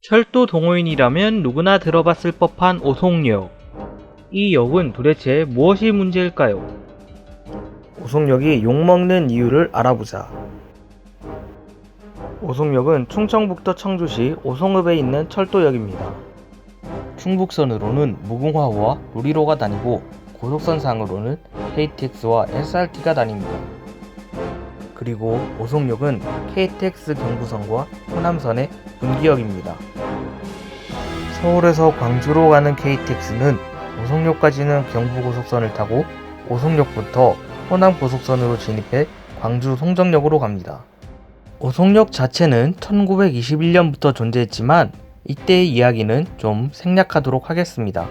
철도 동호인이라면 누구나 들어봤을 법한 오송역. 이 역은 도대체 무엇이 문제일까요? 오송역이 욕먹는 이유를 알아보자. 오송역은 충청북도 청주시 오송읍에 있는 철도역입니다. 충북선으로는 무궁화호와 로리로가 다니고 고속선상으로는 KTX와 SRT가 다닙니다. 그리고 오송역은 KTX 경부선과 호남선의 분기역입니다. 서울에서 광주로 가는 KTX는 오송역까지는 경부고속선을 타고 오송역부터 호남고속선으로 진입해 광주 송정역으로 갑니다. 오송역 자체는 1921년부터 존재했지만 이때의 이야기는 좀 생략하도록 하겠습니다.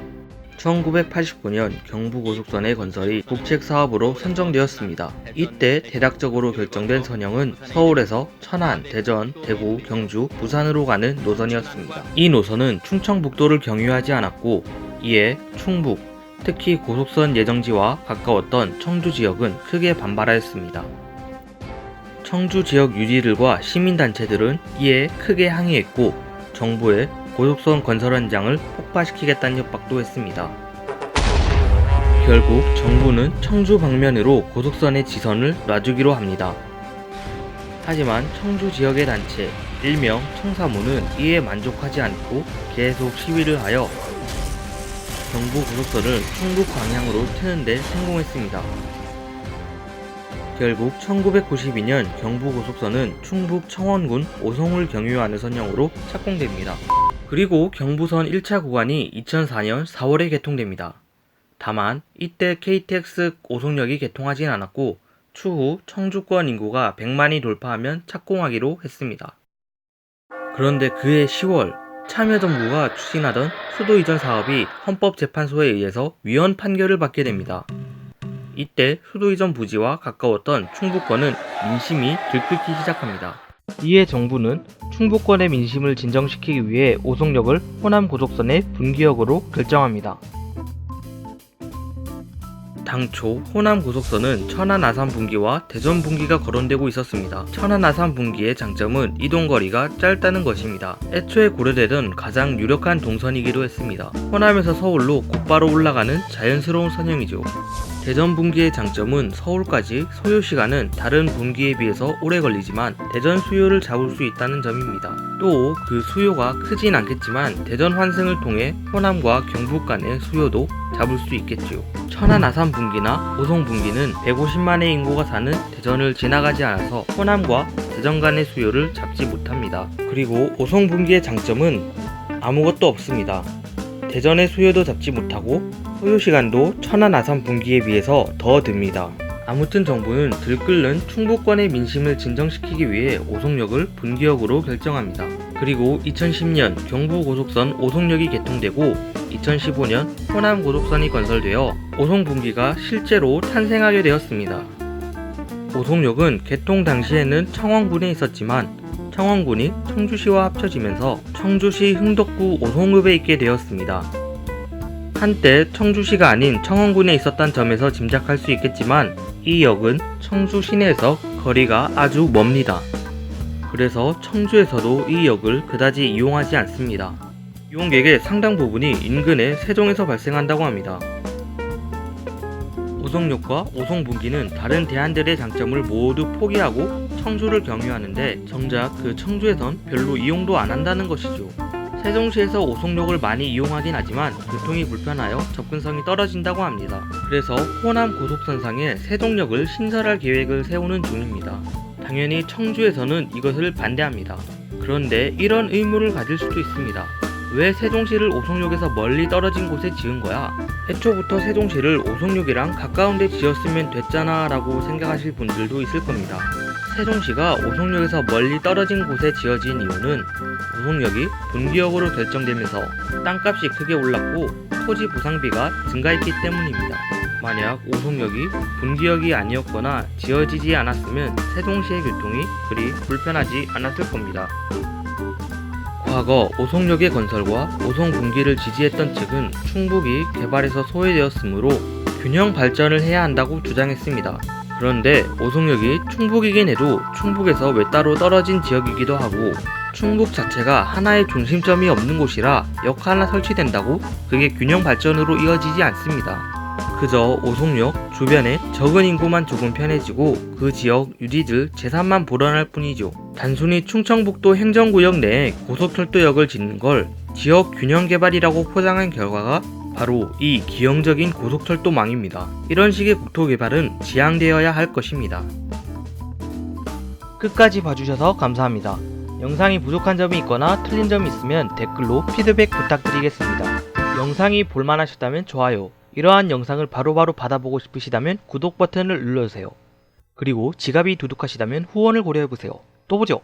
1989년 경부고속선의 건설이 국책사업으로 선정되었습니다. 이때 대략적으로 결정된 선형은 서울에서 천안, 대전, 대구, 경주, 부산으로 가는 노선이었습니다. 이 노선은 충청북도를 경유하지 않았고 이에 충북, 특히 고속선 예정지와 가까웠던 청주 지역은 크게 반발하였습니다. 청주 지역 유지들과 시민단체들은 이에 크게 항의했고 정부에 고속선 건설 현장을 폭파시키겠다는 협박도 했습니다. 결국 정부는 청주 방면으로 고속선의 지선을 놔주기로 합니다. 하지만 청주 지역의 단체, 일명 청사모는 이에 만족하지 않고 계속 시위를 하여 경부 고속선을 충북 방향으로 트는 데 성공했습니다. 결국 1992년 경부고속선은 충북 청원군 오송을 경유하는 선형으로 착공됩니다. 그리고 경부선 1차 구간이 2004년 4월에 개통됩니다. 다만 이때 KTX 오송역이 개통하진 않았고 추후 청주권 인구가 100만이 돌파하면 착공하기로 했습니다. 그런데 그해 10월 참여정부가 추진하던 수도 이전 사업이 헌법재판소에 의해서 위헌 판결을 받게 됩니다. 이때 수도 이전 부지와 가까웠던 충북권은 민심이 들끓기 시작합니다. 이에 정부는 충북권의 민심을 진정시키기 위해 오송역을 호남고속선의 분기역으로 결정합니다. 당초 호남고속선은 천안 아산 분기와 대전 분기가 거론되고 있었습니다. 천안 아산 분기의 장점은 이동거리가 짧다는 것입니다. 애초에 고려되던 가장 유력한 동선이기도 했습니다. 호남에서 서울로 곧바로 올라가는 자연스러운 선형이죠. 대전 분기의 장점은 서울까지 소요시간은 다른 분기에 비해서 오래 걸리지만 대전 수요를 잡을 수 있다는 점입니다. 또 그 수요가 크진 않겠지만 대전 환승을 통해 호남과 경북 간의 수요도 잡을 수 있겠지요. 천안 아산 분기나 오송 분기는 150만의 인구가 사는 대전을 지나가지 않아서 호남과 대전 간의 수요를 잡지 못합니다. 그리고 오송 분기의 장점은 아무것도 없습니다. 대전의 수요도 잡지 못하고 소요시간도 천안 아산 분기에 비해서 더 듭니다. 아무튼 정부는 들끓는 충북권의 민심을 진정시키기 위해 오송역을 분기역으로 결정합니다. 그리고 2010년 경부고속선 오송역이 개통되고 2015년 호남고속선이 건설되어 오송분기가 실제로 탄생하게 되었습니다. 오송역은 개통 당시에는 청원군에 있었지만 청원군이 청주시와 합쳐지면서 청주시 흥덕구 오송읍에 있게 되었습니다. 한때 청주시가 아닌 청원군에 있었던 점에서 짐작할 수 있겠지만 이 역은 청주 시내에서 거리가 아주 멉니다. 그래서 청주에서도 이 역을 그다지 이용하지 않습니다. 이용객의 상당 부분이 인근의 세종에서 발생한다고 합니다. 오송역과 오송분기는 다른 대안들의 장점을 모두 포기하고 청주를 경유하는데 정작 그 청주에선 별로 이용도 안 한다는 것이죠. 세종시에서 오송역을 많이 이용하긴 하지만 교통이 불편하여 접근성이 떨어진다고 합니다. 그래서 호남 고속선상에 세종역을 신설할 계획을 세우는 중입니다. 당연히 청주에서는 이것을 반대합니다. 그런데 이런 의문을 가질 수도 있습니다. 왜 세종시를 오송역에서 멀리 떨어진 곳에 지은 거야? 애초부터 세종시를 오송역이랑 가까운 데 지었으면 됐잖아 라고 생각하실 분들도 있을 겁니다. 세종시가 오송역에서 멀리 떨어진 곳에 지어진 이유는 오송역이 분기역으로 결정되면서 땅값이 크게 올랐고 토지 보상비가 증가했기 때문입니다. 만약 오송역이 분기역이 아니었거나 지어지지 않았으면 세종시의 교통이 그리 불편하지 않았을 겁니다. 과거 오송역의 건설과 오송분기를 지지했던 측은 충북이 개발에서 소외되었으므로 균형 발전을 해야 한다고 주장했습니다. 그런데 오송역이 충북이긴 해도 충북에서 외따로 떨어진 지역이기도 하고 충북 자체가 하나의 중심점이 없는 곳이라 역 하나 설치된다고 그게 균형 발전으로 이어지지 않습니다. 그저 오송역 주변에 적은 인구만 조금 편해지고 그 지역 유지들 재산만 불어날 뿐이죠. 단순히 충청북도 행정구역 내에 고속철도역을 짓는 걸 지역 균형 개발이라고 포장한 결과가 바로 이 기형적인 고속철도망입니다. 이런 식의 국토 개발은 지양되어야 할 것입니다. 끝까지 봐주셔서 감사합니다. 영상이 부족한 점이 있거나 틀린 점이 있으면 댓글로 피드백 부탁드리겠습니다. 영상이 볼만하셨다면 좋아요, 이러한 영상을 바로바로 받아보고 싶으시다면 구독 버튼을 눌러주세요. 그리고 지갑이 두둑하시다면 후원을 고려해보세요. 또 보죠.